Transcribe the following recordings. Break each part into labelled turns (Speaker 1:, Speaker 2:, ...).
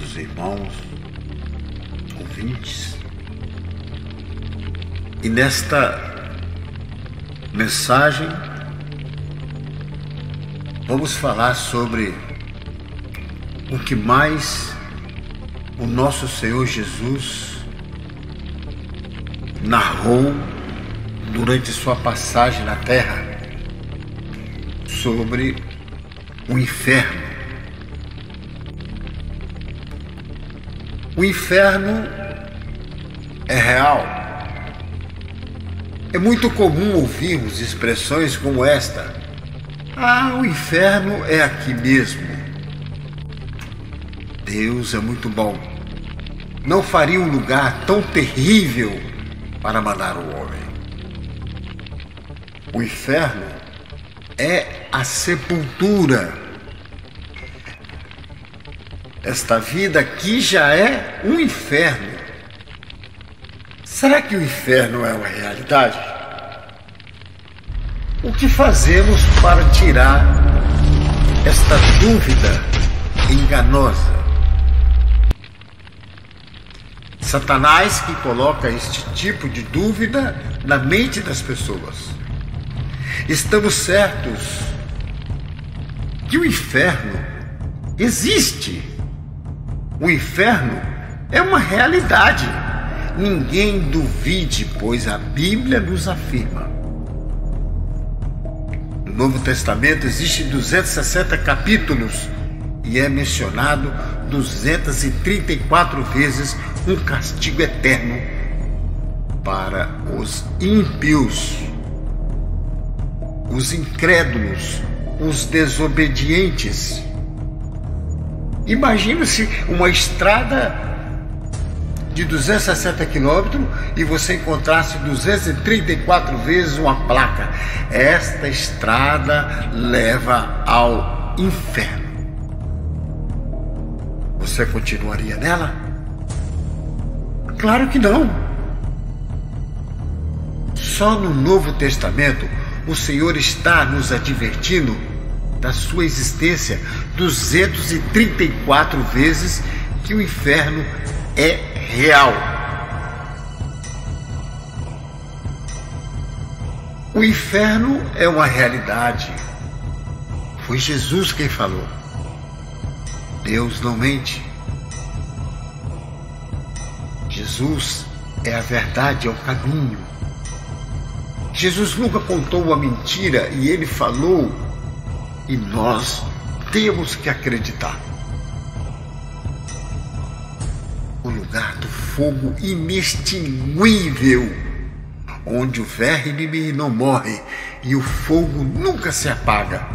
Speaker 1: queridos irmãos, ouvintes. E nesta mensagem vamos falar sobre o que mais o nosso Senhor Jesus narrou durante sua passagem na terra sobre o inferno. O inferno é real. É muito comum ouvirmos expressões como esta: "Ah, o inferno é aqui mesmo." Deus é muito bom. Não faria um lugar tão terrível para mandar o homem. O inferno é a sepultura. Esta vida aqui já é um inferno. Será que o inferno é uma realidade? O que fazemos para tirar esta dúvida enganosa? Satanás que coloca este tipo de dúvida na mente das pessoas. Estamos certos que o inferno existe. O inferno é uma realidade. Ninguém duvide, pois a Bíblia nos afirma. No Novo Testamento existem 260 capítulos e é mencionado 234 vezes um castigo eterno para os ímpios, os incrédulos, os desobedientes. Imagina-se uma estrada de 260 quilômetros e você encontrasse 234 vezes uma placa: "Esta estrada leva ao inferno." Você continuaria nela? Claro que não. Só no Novo Testamento o Senhor está nos advertindo da sua existência 234 vezes que o inferno é real. O inferno é uma realidade. Foi Jesus quem falou. Deus não mente. Jesus é a verdade, é o caminho. Jesus nunca contou uma mentira e ele falou, e nós temos que acreditar. O lugar do fogo inextinguível, onde o verme não morre e o fogo nunca se apaga.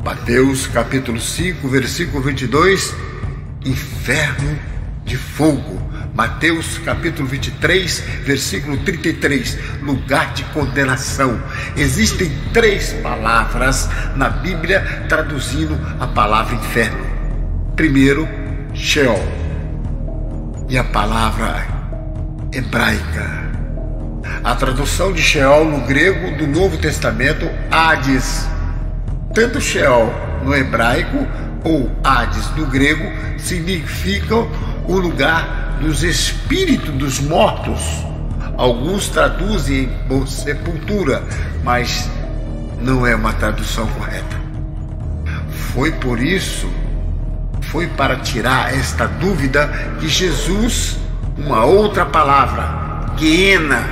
Speaker 1: Mateus capítulo 5, versículo 22, inferno de fogo. Mateus capítulo 23, versículo 33, lugar de condenação. Existem 3 palavras na Bíblia traduzindo a palavra inferno. Primeiro, Sheol, e a palavra hebraica. A tradução de Sheol no grego do Novo Testamento, Hades. Tanto Sheol no hebraico ou Hades no grego significam o lugar dos espíritos dos mortos. Alguns traduzem por sepultura, mas não é uma tradução correta. Foi para tirar esta dúvida que Jesus, uma outra palavra, Guiena.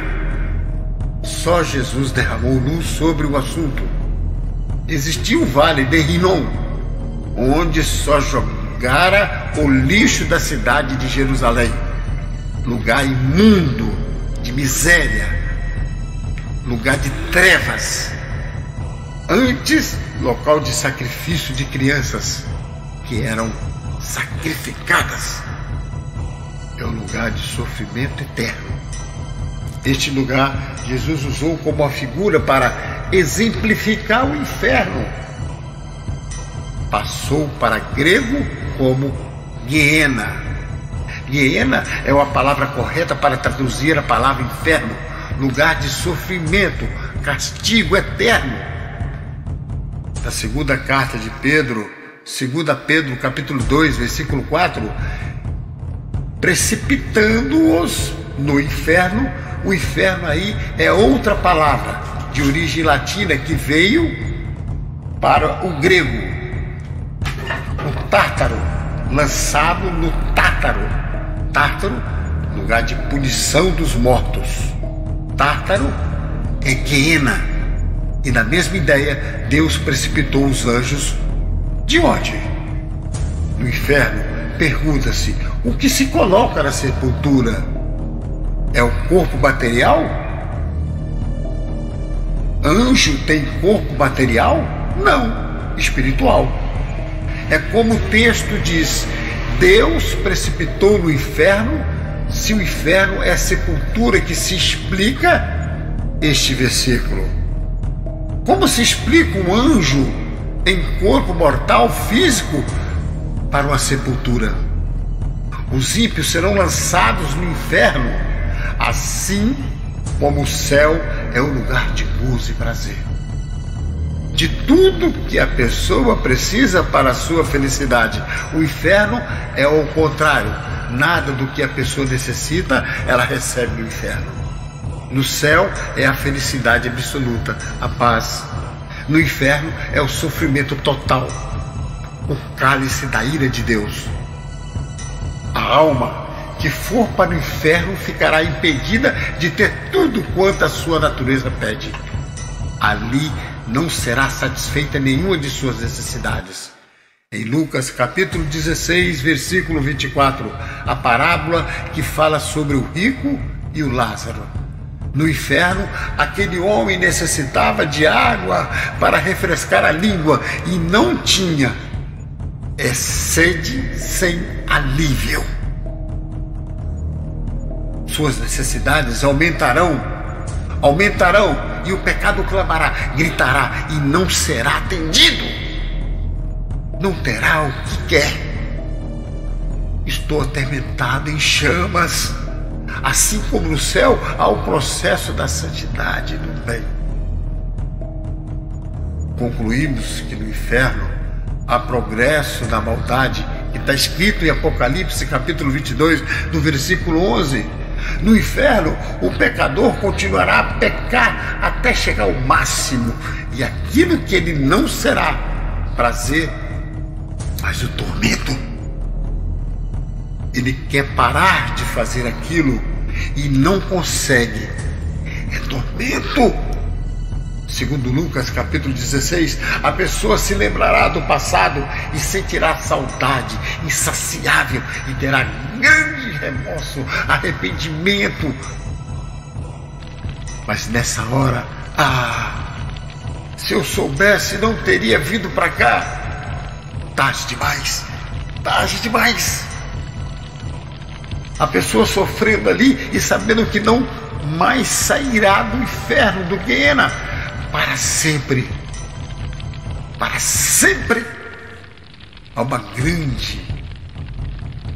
Speaker 1: Só Jesus derramou luz sobre o assunto. Existia o vale de Rinom, onde só jogara o lixo da cidade de Jerusalém, lugar imundo, de miséria, lugar de trevas, antes local de sacrifício de crianças que eram sacrificadas. É um lugar de sofrimento eterno. Este lugar Jesus usou como uma figura para exemplificar o inferno. Passou para grego como Guiena. Guiena é uma palavra correta para traduzir a palavra inferno, lugar de sofrimento, castigo eterno. Na segunda carta de Pedro, 2 Pedro capítulo 2, versículo 4, precipitando-os no inferno. O inferno aí é outra palavra de origem latina que veio para o grego, o tártaro, lançado no Tártaro. Tártaro, lugar de punição dos mortos. Tártaro é Guiena. E na mesma ideia, Deus precipitou os anjos de onde? No inferno. Pergunta-se, o que se coloca na sepultura? É o corpo material? Anjo tem corpo material? Não, espiritual. É como o texto diz, Deus precipitou no inferno. Se o inferno é a sepultura que se explica este versículo. Como se explica um anjo em corpo mortal físico para uma sepultura? Os ímpios serão lançados no inferno, assim como o céu é um lugar de gozo e prazer. De tudo que a pessoa precisa para a sua felicidade, o inferno é o contrário. Nada do que a pessoa necessita, ela recebe no inferno. No céu é a felicidade absoluta, a paz. No inferno é o sofrimento total, o cálice da ira de Deus. A alma que for para o inferno ficará impedida de ter tudo quanto a sua natureza pede. Ali não será satisfeita nenhuma de suas necessidades. Em Lucas capítulo 16, versículo 24, a parábola que fala sobre o rico e o Lázaro. No inferno, aquele homem necessitava de água para refrescar a língua e não tinha. É sede sem alívio. Suas necessidades aumentarão e o pecado clamará, gritará e não será atendido. Não terá o que quer. Estou atormentado em chamas. Assim como no céu há o processo da santidade e do bem. Concluímos que no inferno há progresso na maldade, que está escrito em Apocalipse capítulo 22, no versículo 11. No inferno, o pecador continuará a pecar até chegar ao máximo, e aquilo que ele não será prazer, mas o tormento. Ele quer parar de fazer aquilo e não consegue. É tormento. Segundo Lucas capítulo 16, a pessoa se lembrará do passado e sentirá saudade insaciável e terá grande remorso, arrependimento. Mas nessa hora, se eu soubesse, não teria vindo para cá. Tarde demais, tarde demais. A pessoa sofrendo ali e sabendo que não mais sairá do inferno, do Guiena, para sempre. Para sempre. Há uma grande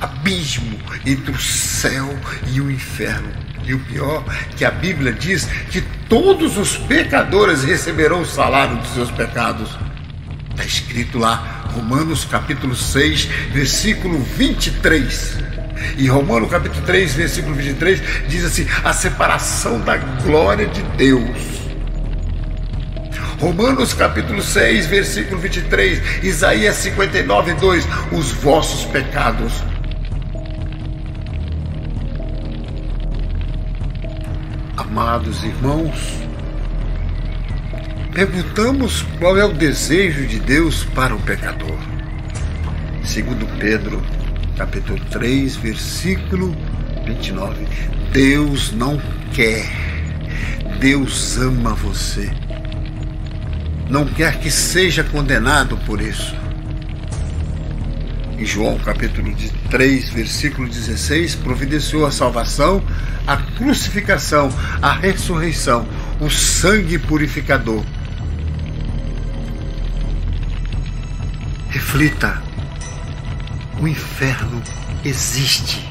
Speaker 1: abismo entre o céu e o inferno. E o pior, que a Bíblia diz que todos os pecadores receberão o salário dos seus pecados. Está escrito lá, Romanos capítulo 6, versículo 23. E Romanos capítulo 3, versículo 23, diz assim, a separação da glória de Deus. Romanos capítulo 6, versículo 23, Isaías 59, 2, os vossos pecados. Amados irmãos, perguntamos qual é o desejo de Deus para o pecador. Segundo Pedro capítulo 3, versículo 29, Deus não quer, Deus ama você. Não quer que seja condenado por isso. Em João capítulo 3, versículo 16, providenciou a salvação, a crucificação, a ressurreição, o sangue purificador. Reflita, o inferno existe.